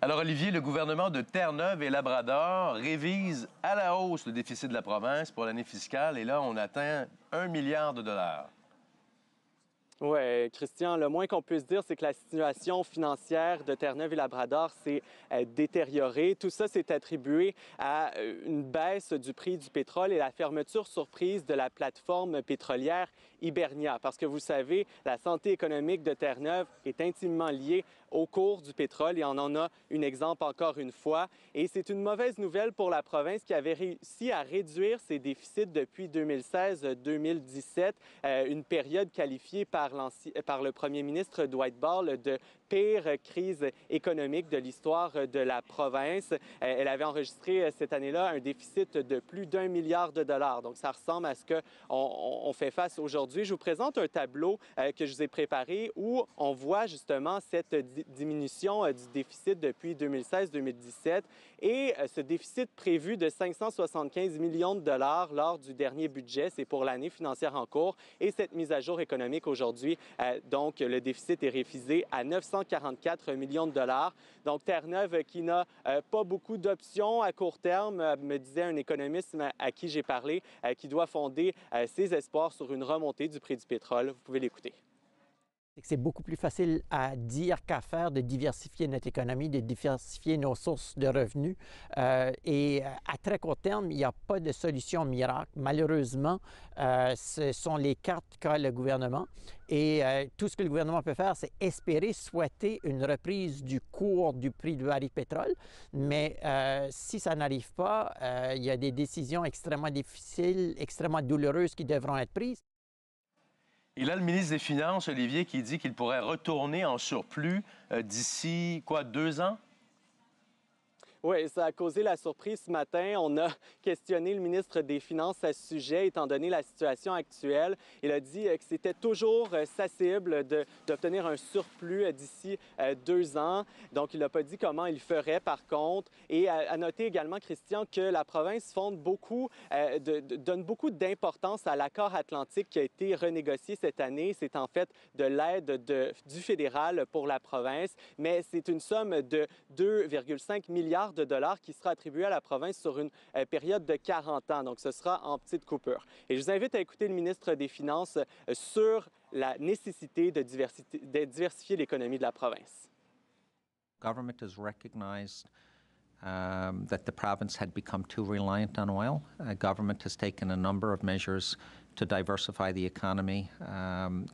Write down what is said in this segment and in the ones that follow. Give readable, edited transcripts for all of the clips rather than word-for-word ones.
Alors, Olivier, le gouvernement de Terre-Neuve et Labrador révise à la hausse le déficit de la province pour l'année fiscale. Et là, on atteint 1 milliard de dollars. Oui, Christian, le moins qu'on puisse dire, c'est que la situation financière de Terre-Neuve et Labrador s'est détériorée. Tout ça s'est attribué à une baisse du prix du pétrole et la fermeture surprise de la plateforme pétrolière Hibernia. Parce que vous savez, la santé économique de Terre-Neuve est intimement liée au cours du pétrole et on en a un exemple encore une fois. Et c'est une mauvaise nouvelle pour la province qui avait réussi à réduire ses déficits depuis 2016-2017, une période qualifiée par le premier ministre Dwight Ball de pire crise économique de l'histoire de la province. Elle avait enregistré cette année-là un déficit de plus d'1 milliard de dollars. Donc, ça ressemble à ce qu'on fait face aujourd'hui. Je vous présente un tableau que je vous ai préparé où on voit justement cette diminution du déficit depuis 2016-2017 et ce déficit prévu de 575 millions de dollars lors du dernier budget, c'est pour l'année financière en cours, et cette mise à jour économique aujourd'hui, donc le déficit est révisé à 944 millions de dollars. Donc Terre-Neuve qui n'a pas beaucoup d'options à court terme, me disait un économiste à qui j'ai parlé, qui doit fonder ses espoirs sur une remontée du prix du pétrole. Vous pouvez l'écouter. C'est beaucoup plus facile à dire qu'à faire de diversifier notre économie, de diversifier nos sources de revenus. Et à très court terme, il n'y a pas de solution miracle. Malheureusement, ce sont les cartes qu'a le gouvernement. Et tout ce que le gouvernement peut faire, c'est espérer, souhaiter une reprise du cours du prix du baril de pétrole. Mais si ça n'arrive pas, il y a des décisions extrêmement difficiles, extrêmement douloureuses qui devront être prises. Et là, le ministre des Finances, Olivier, qui dit qu'il pourrait retourner en surplus d'ici, 2 ans? Oui, ça a causé la surprise ce matin. On a questionné le ministre des Finances à ce sujet, étant donné la situation actuelle. Il a dit que c'était toujours sa cible d'obtenir un surplus d'ici 2 ans. Donc, il n'a pas dit comment il ferait, par contre. Et à noter également, Christian, que la province donne beaucoup d'importance à l'accord atlantique qui a été renégocié cette année. C'est en fait de l'aide du fédéral pour la province, mais c'est une somme de 2,5 milliards de dollars qui sera attribuée à la province sur une période de 40 ans. Donc, ce sera en petite coupure. Et je vous invite à écouter le ministre des Finances sur la nécessité de diversifier l'économie de la province. Government has recognized that the province had become too reliant on oil. Government has taken a number of measures to diversify the economy.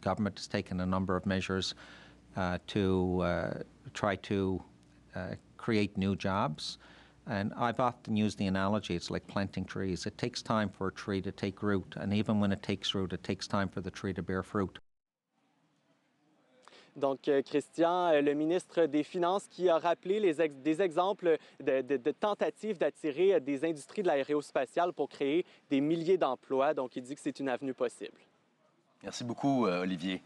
Government has taken a number of measures to try to create new jobs. And I've often used the analogy, it's like planting trees. It takes time for a tree to take root, and even when it takes root, it takes time for the tree to bear fruit. Donc, Christian, le ministre des Finances qui a rappelé des exemples de tentatives d'attirer des industries de l'aérospatiale pour créer des milliers d'emplois. Donc, il dit que c'est une avenue possible. Merci beaucoup, Olivier.